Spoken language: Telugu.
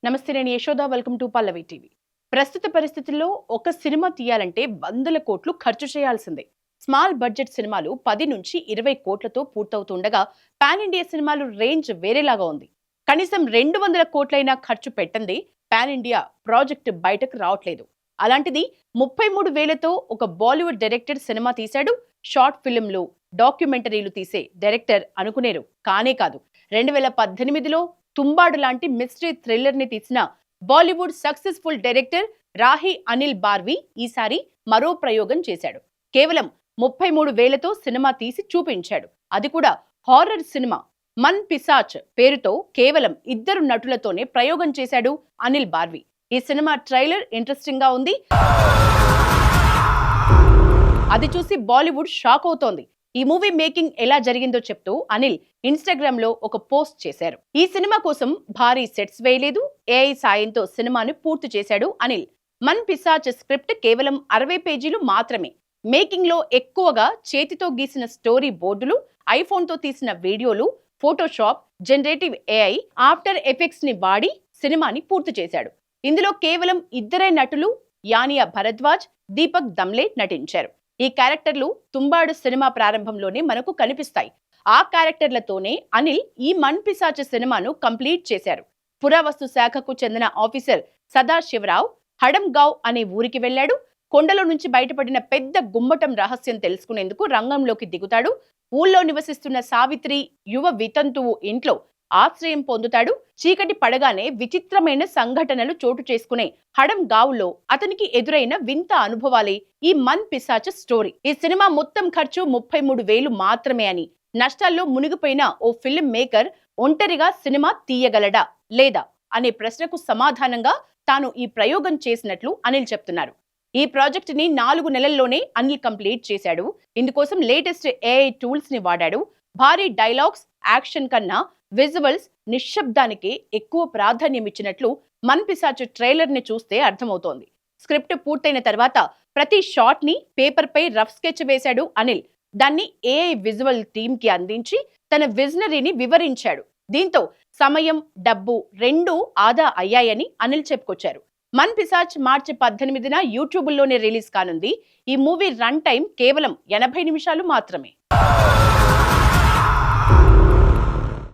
నమస్తే, నేను Yashoda. Welcome to Pallavi TV. ప్రస్తుత పరిస్థితుల్లో ఒక సినిమా తీయాలంటే వందల కోట్లు ఖర్చు చేయాల్సిందే. స్మాల్ బడ్జెట్ సినిమాలు 10 నుంచి 20 కోట్లతో పూర్తవుతుండగా పాన్ ఇండియా సినిమాలు రేంజ్ వేరేలాగా ఉంది. కనీసం 200 కోట్లైనా ఖర్చు పెట్టండి పాన్ ఇండియా ప్రాజెక్ట్ బయటకు రావట్లేదు. అలాంటిది 33,000తో ఒక బాలీవుడ్ డైరెక్టర్ సినిమా తీశాడు. షార్ట్ ఫిల్మ్లు, డాక్యుమెంటరీలు తీసే డైరెక్టర్ అనుకునేరు. కానే కాదు. 2018లో తుంబాడు లాంటి మిస్టరీ థ్రిల్లర్ ని తీసిన బాలీవుడ్ సక్సెస్ఫుల్ డైరెక్టర్ రాహి అనిల్ బార్వి ఈసారి మరో ప్రయోగం చేశాడు. కేవలం 33,000తో సినిమా తీసి చూపించాడు. అది కూడా హారర్ సినిమా. మన్ పిశాచ్ పేరుతో కేవలం 2 నటులతోనే ప్రయోగం చేశాడు అనిల్ బార్వి. ఈ సినిమా ట్రైలర్ ఇంట్రెస్టింగ్ గా ఉంది. అది చూసి బాలీవుడ్ షాక్ అవుతోంది. ఈ మూవీ మేకింగ్ ఎలా జరిగిందో చెప్తూ అనిల్ ఇన్స్టాగ్రామ్ లో ఒక పోస్ట్ చేశారు. ఈ సినిమా కోసం భారీ సెట్స్ వేయలేదు, ఏఐ సాయంతో సినిమాను పూర్తి చేశాడు అనిల్. మన్ పిశాచ్ స్క్రిప్ట్ కేవలం 60 పేజీలు మాత్రమే. మేకింగ్ లో ఎక్కువగా చేతితో గీసిన స్టోరీ బోర్డులు, ఐఫోన్ తో తీసిన వీడియోలు, Photoshop, generative AI, after effects ని వాడి సినిమాని పూర్తి చేశాడు. ఇందులో కేవలం 2 నటులు యానియా భరద్వాజ్, దీపక్ దమ్లే నటించారు. ఈ క్యారెక్టర్లు తుంబాడు సినిమా ప్రారంభంలోనే మనకు కనిపిస్తాయి. ఆ క్యారెక్టర్లతోనే అనిల్ ఈ మన్ పిశాచ్ సినిమాను కంప్లీట్ చేశారు. పురావస్తు శాఖకు చెందిన ఆఫీసర్ సదాశివరావు హడంగావ్ అనే ఊరికి వెళ్లాడు. కొండలో నుంచి బయటపడిన పెద్ద గుమ్మటం రహస్యం తెలుసుకునేందుకు రంగంలోకి దిగుతాడు. ఊళ్ళో నివసిస్తున్న సావిత్రి యువ వితంతువు ఇంట్లో ఆశ్రయం పొందుతాడు. చీకటి పడగానే విచిత్రమైన సంఘటనలు చోటు చేసుకునే హడంగావ్లో అతనికి ఎదురైన వింత అనుభవాలే ఈ మన్ పిశాచ్ స్టోరీ. ఈ సినిమా మొత్తం ఖర్చు 33,000 మాత్రమే అని, నష్టాల్లో మునిగిపోయిన ఓ ఫిల్మ్ మేకర్ ఒంటరిగా సినిమా తీయగలడా లేదా అనే ప్రశ్నకు సమాధానంగా తాను ఈ ప్రయోగం చేసినట్లు అనిల్ చెప్తున్నారు. ఈ ప్రాజెక్ట్ ని 4 నెలల్లోనే అనిల్ కంప్లీట్ చేశాడు. ఇందుకోసం లేటెస్ట్ ఏఐ టూల్స్ ని వాడాడు. భారీ డైలాగ్స్, యాక్షన్ కన్నా విజువల్స్, నిశ్శబ్దానికి ఎక్కువ ప్రాధాన్యం ఇచ్చినట్లు మన్ పిశాచ్ ట్రైలర్ ని చూస్తే అర్థమవుతోంది. స్క్రిప్ట్ పూర్తయిన తర్వాత ప్రతి షాట్ ని పేపర్ పై రఫ్ స్కెచ్ వేశాడు అనిల్. దాన్ని ఏఐ విజువల్ టీమ్ కి అందించి తన విజనరీని వివరించాడు. దీంతో సమయం, డబ్బు రెండూ ఆదా అయ్యాయని అనిల్ చెప్పుకొచ్చారు. మన్ పిశాచ్ మార్చి 18న యూట్యూబ్లోనే రిలీజ్ కానుంది. ఈ మూవీ రన్ టైం కేవలం 80 నిమిషాలు మాత్రమే.